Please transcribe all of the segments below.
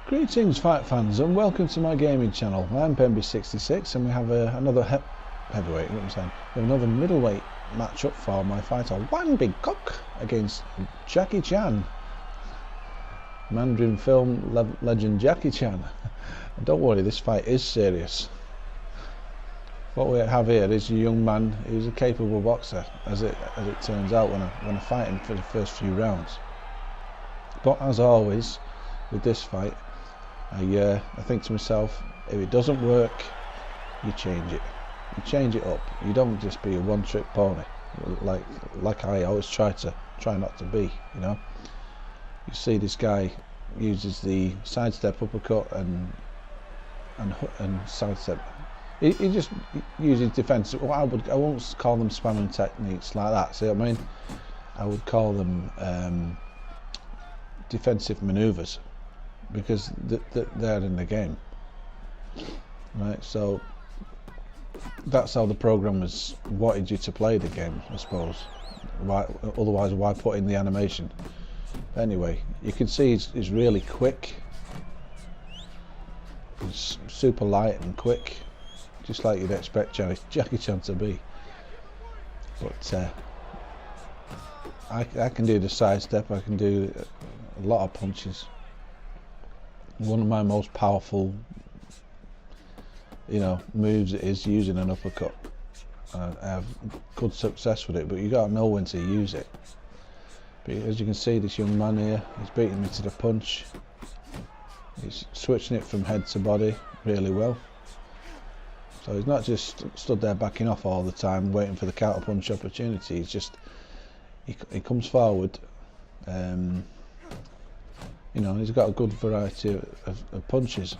Greetings fight fans and welcome to my gaming channel. I'm PEMBY'S and we have another heavyweight, what am I saying? We have another middleweight matchup for my fighter One Big Cock against Jackie Chan. Mandarin film legend Jackie Chan. And don't worry, this fight is serious. What we have here is a young man who's a capable boxer, as it turns out when I fight him for the first few rounds. But as always with this fight, I think to myself, if it doesn't work, you change it. You change it up. You don't just be a one-trick pony, like I always try not to be. You know, you see this guy uses the sidestep uppercut and sidestep. He just uses defense. Well, I won't call them spamming techniques like that. See what I mean? I would call them defensive maneuvers, because they're in the game, right? So that's how the programmers wanted you to play the game, I suppose. Otherwise, why put in the animation? But anyway, you can see he's really quick. He's super light and quick, just like you'd expect Jackie Chan to be. But I can do the sidestep. I can do a lot of punches. One of my most powerful, moves is using an uppercut. I have good success with it, but you got to know when to use it. But as you can see, this young man here, he's beating me to the punch. He's switching it from head to body really well. So he's not just stood there backing off all the time, waiting for the counter punch opportunity. He's just he comes forward. He's got a good variety of punches.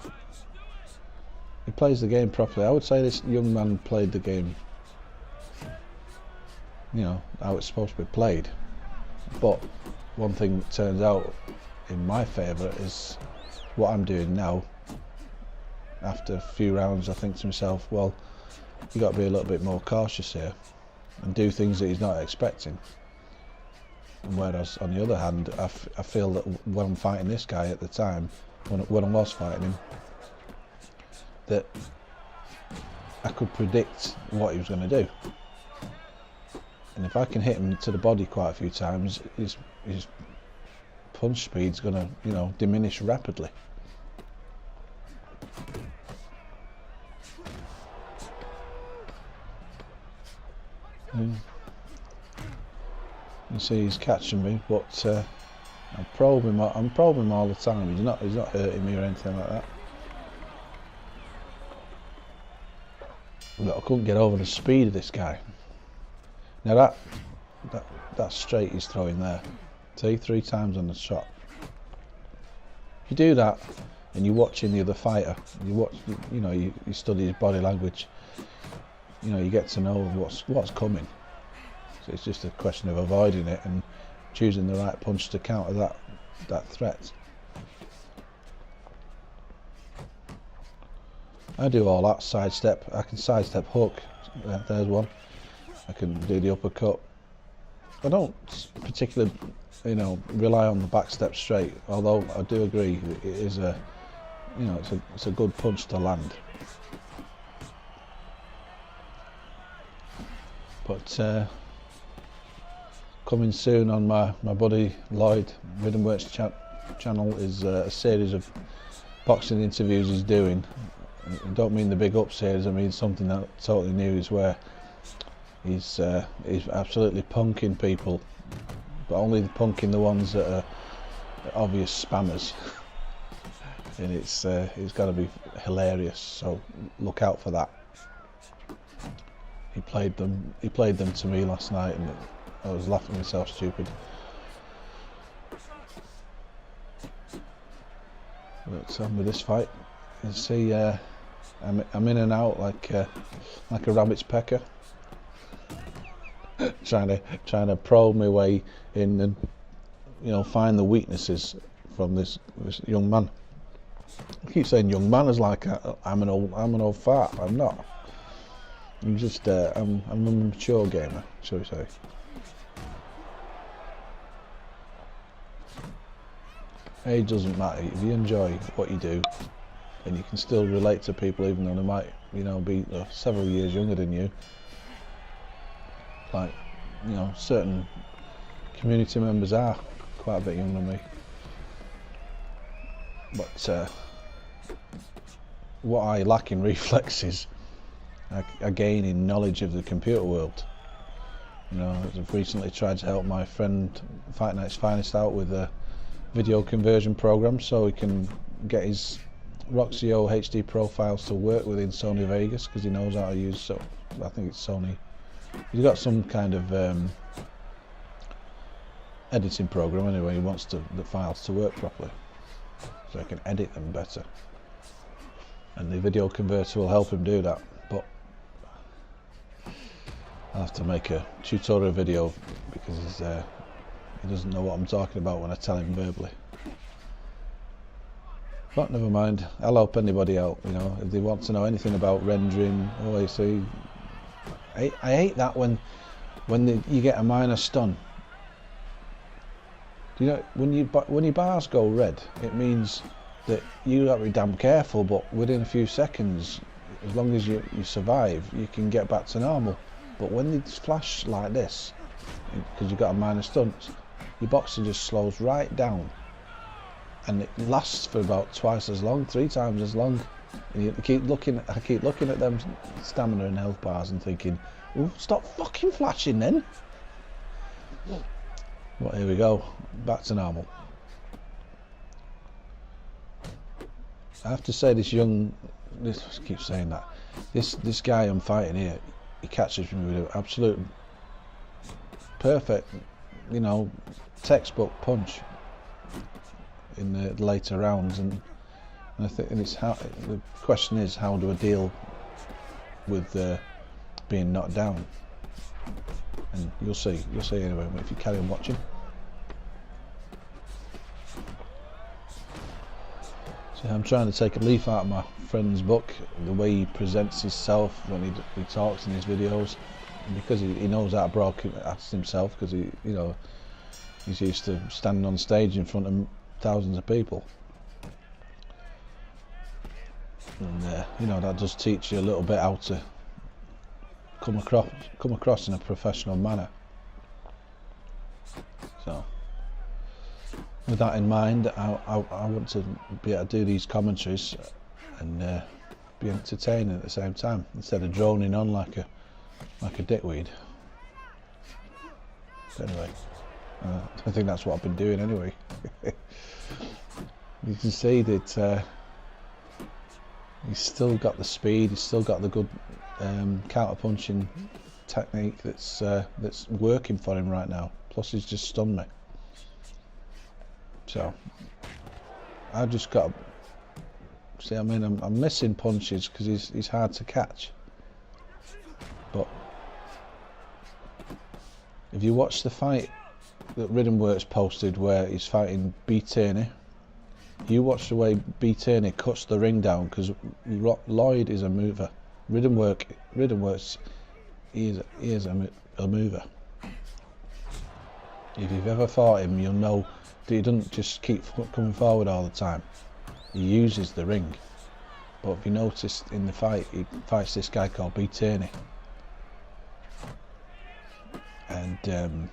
He plays the game properly. I would say this young man played the game, how it's supposed to be played. But one thing that turns out in my favour is what I'm doing now. After a few rounds, I think to myself, well, you got to be a little bit more cautious here and do things that he's not expecting. Whereas on the other hand, I feel that when I'm fighting this guy at the time, when I was fighting him, that I could predict what he was going to do. And if I can hit him to the body quite a few times, his punch speed's going to, diminish rapidly. You see he's catching me, but I'm probing him all the time. He's not hurting me or anything like that. But I couldn't get over the speed of this guy. Now that straight he's throwing there. See, 3 times on the shot. If you do that and you're watching the other fighter, you study his body language, you get to know what's coming. So it's just a question of avoiding it and choosing the right punch to counter that threat. I do all that. Sidestep. I can sidestep hook. There's one. I can do the uppercut. I don't particularly, rely on the back step straight. Although I do agree it is it's a good punch to land. But coming soon on my buddy Lloyd Rhythmworks channel is a series of boxing interviews he's doing. I don't mean the big up series, I mean something that totally new, is where he's absolutely punking people, but only punking the ones that are obvious spammers. And it's got to be hilarious, so look out for that. He played them to me last night, and I was laughing myself stupid. But with this fight, you see, I'm in and out like a rabbit's pecker, trying to probe my way in and find the weaknesses from this young man. I keep saying young man as like I'm an old fart. I'm not. I'm just I'm a mature gamer, shall we say. age doesn't matter. If you enjoy what you do, and you can still relate to people even though they might, you know, be several years younger than you. Like, you know, certain community members are quite a bit younger than me. But what I lack in reflexes, I gain in knowledge of the computer world. You know, I've recently tried to help my friend Fight Night's Finest out with a video conversion program so he can get his Roxio HD profiles to work within Sony Vegas, because he knows how to use, so I think it's Sony. He's got some kind of editing program anyway. He wants the files to work properly so he can edit them better, and the video converter will help him do that. But I'll have to make a tutorial video because he doesn't know what I'm talking about when I tell him verbally. But never mind, I'll help anybody out, you know, if they want to know anything about rendering, OWC. I hate that when you get a minor stun. You know, when your bars go red, it means that you got to be damn careful, but within a few seconds, as long as you survive, you can get back to normal. But when they flash like this, because you've got a minor stun, your boxer just slows right down. And it lasts for about twice as long, 3 times as long. And I keep looking at them stamina and health bars and thinking, oh, stop fucking flashing then. But here we go, back to normal. I have to say, I keep saying that, this guy I'm fighting here, he catches me with an absolute perfect, you know, textbook punch in the later rounds, and I think it's the question is, how do I deal with being knocked down? And you'll see anyway if you carry on watching. So I'm trying to take a leaf out of my friend's book, the way he presents himself when he talks in his videos, because he knows how to broadcast himself, because he's used to standing on stage in front of thousands of people, and you know, that does teach you a little bit how to come across in a professional manner. So with that in mind, I want to be able to do these commentaries and be entertaining at the same time, instead of droning on like a dickweed. But anyway, I think that's what I've been doing anyway. You can see that he's still got the speed, he's still got the good counter-punching technique that's working for him right now. Plus he's just stunned me. So I've just got to see, I mean, I'm missing punches because he's hard to catch. But if you watch the fight that Rhythmworks posted where he's fighting B. Tierney, you watch the way B. Tierney cuts the ring down, because Lloyd is a mover. Rhythmworks he is a mover. If you've ever fought him, you'll know that he doesn't just keep coming forward all the time. He uses the ring. But if you noticed in the fight, he fights this guy called B. Tierney. And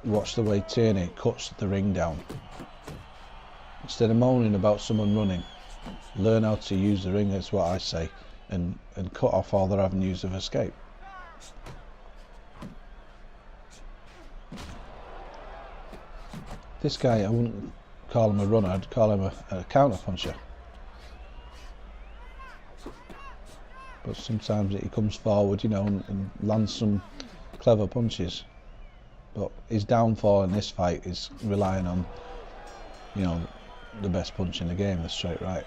watch the way Tierney cuts the ring down. Instead of moaning about someone running, learn how to use the ring, that's what I say, and cut off all their avenues of escape. This guy, I wouldn't call him a runner, I'd call him a counter puncher. But sometimes he comes forward, you know, and lands some clever punches. But his downfall in this fight is relying on, you know, the best punch in the game, the straight right.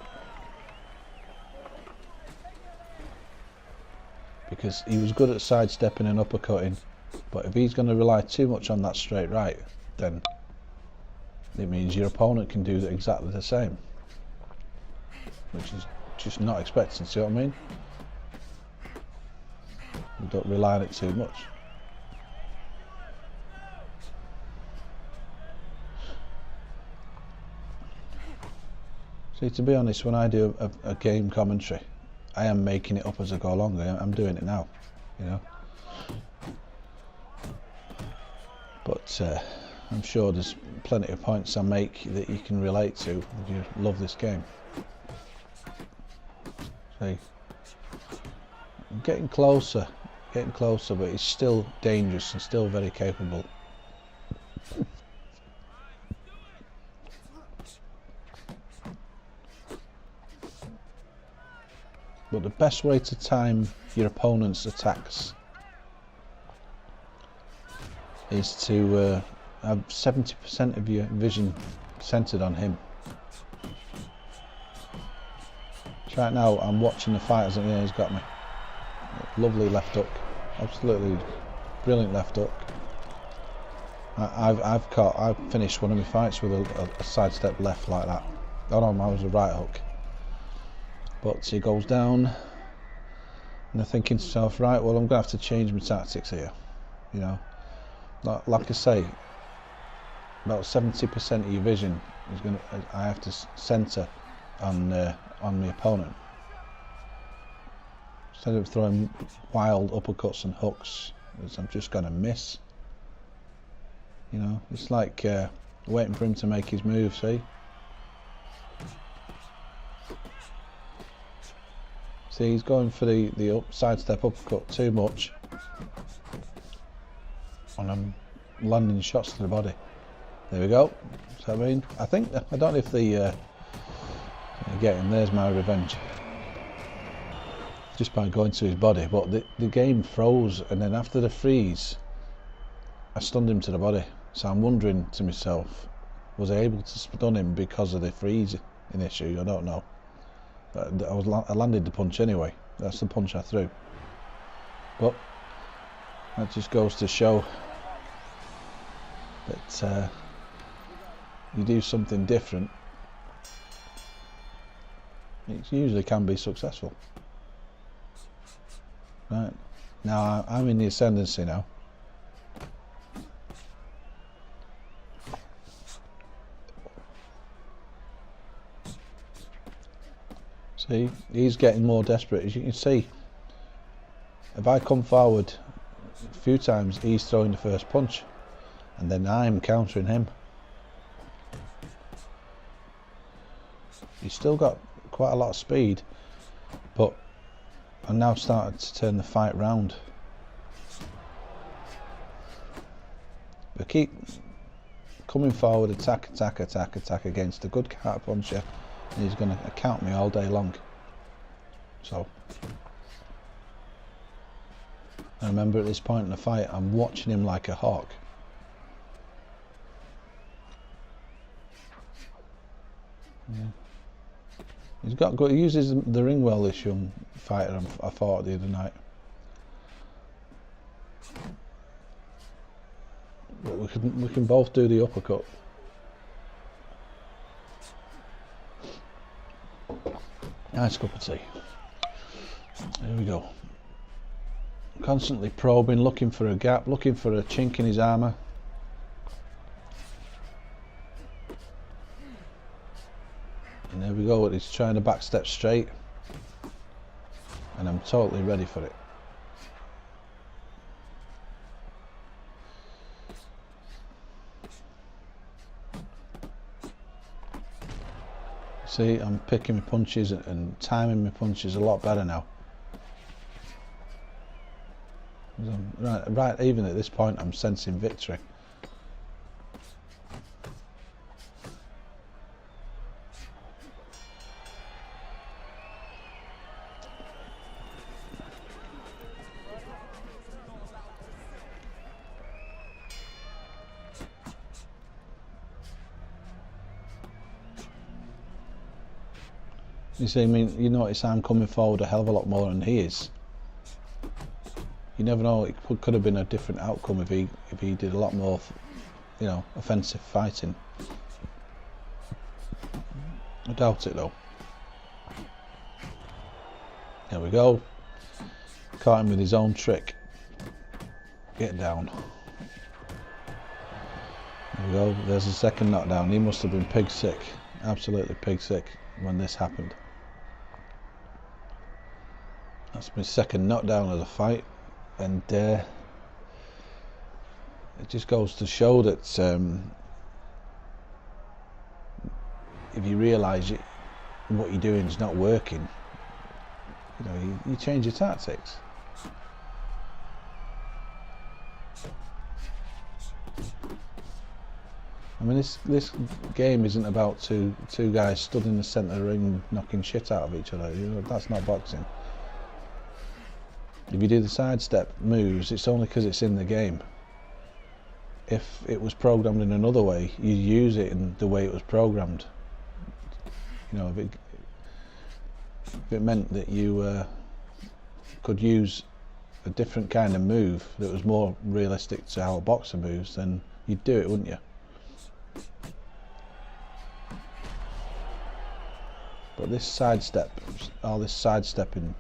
Because he was good at sidestepping and uppercutting, but if he's going to rely too much on that straight right, then it means your opponent can do exactly the same, which is just not expected. See what I mean? You don't rely on it too much. See, to be honest, when I do a game commentary, I am making it up as I go along. I'm doing it now, you know. But I'm sure there's plenty of points I make that you can relate to if you love this game. See, I'm getting closer, but he's still dangerous and still very capable. But the best way to time your opponent's attacks is to have 70% of your vision centered on him. So right now I'm watching the fighters and he's got me. Lovely left hook, absolutely brilliant left hook. I've finished one of my fights with a sidestep left like that. Oh no, mine was a right hook. But he goes down, and they're thinking to himself, right, well, I'm going to have to change my tactics here. You know, like I say, about 70% of your vision is I have to centre on my opponent. Instead of throwing wild uppercuts and hooks, I'm just going to miss. You know, it's like waiting for him to make his move. See. See, he's going for the sidestep uppercut too much, and I'm landing shots to the body. There we go. So I mean, I don't know if the getting there's my revenge just by going to his body, but the game froze, and then after the freeze, I stunned him to the body. So I'm wondering to myself, was I able to stun him because of the freeze in issue? I don't know. I landed the punch anyway. That's the punch I threw. But that just goes to show that you do something different, it usually can be successful. Right, now I'm in the ascendancy now. See, he's getting more desperate. As you can see, if I come forward a few times, he's throwing the first punch, and then I'm countering him. He's still got quite a lot of speed, but I'm now starting to turn the fight round. But keep coming forward, attack against a good counter puncher, and he's going to count me all day long. So I remember at this point in the fight, I'm watching him like a hawk. Yeah. He's got good. He uses the ring well, this young fighter I fought the other night. But we can both do the uppercut. Nice cup of tea. There we go. Constantly probing, looking for a gap, looking for a chink in his armour. And there we go, he's trying to backstep straight, and I'm totally ready for it. See, I'm picking my punches and timing my punches a lot better now. Right, even at this point I'm sensing victory. You see, I mean, you notice I'm coming forward a hell of a lot more than he is. You never know, it could have been a different outcome if he did a lot more, you know, offensive fighting. I doubt it though. There we go. Caught him with his own trick. Get down. There we go. There's a second knockdown. He must have been pig sick. absolutely pig sick when this happened. That's my second knockdown of the fight, and it just goes to show that if you realise what you're doing is not working, you know, you change your tactics. I mean, this game isn't about two guys stood in the centre of the ring knocking shit out of each other. You know, that's not boxing. If you do the sidestep moves, it's only because it's in the game. If it was programmed in another way, you'd use it in the way it was programmed. You know, if it meant that you could use a different kind of move that was more realistic to how a boxer moves, then you'd do it, wouldn't you? But this sidestep, all this sidestepping,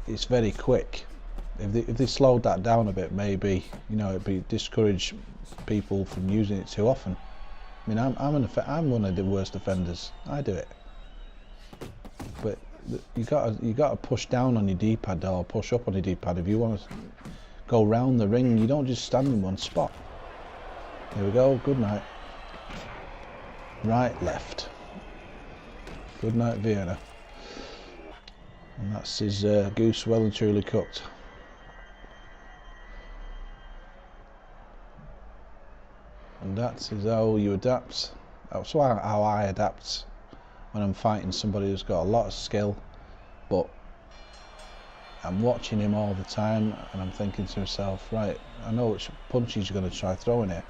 it's very quick. If they slowed that down a bit, maybe, you know, it'd discourage people from using it too often. I mean, I'm one of the worst offenders. I do it, but you gotta push down on your D-pad or push up on your D-pad if you want to go round the ring. You don't just stand in one spot. Here we go. Good night. Right, left. Good night, Vienna. And that's his goose well and truly cooked. And that is how you adapt. That's how I adapt when I'm fighting somebody who's got a lot of skill, but I'm watching him all the time and I'm thinking to myself, right, I know which punches you're going to try throwing here.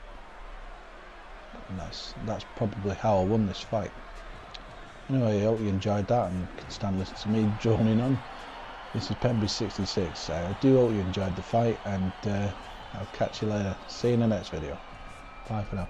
And that's probably how I won this fight. Anyway, I hope you enjoyed that and can stand listening to me droning on. This is PEMBY'S 66. I do hope you enjoyed the fight, and I'll catch you later. See you in the next video. Bye for now.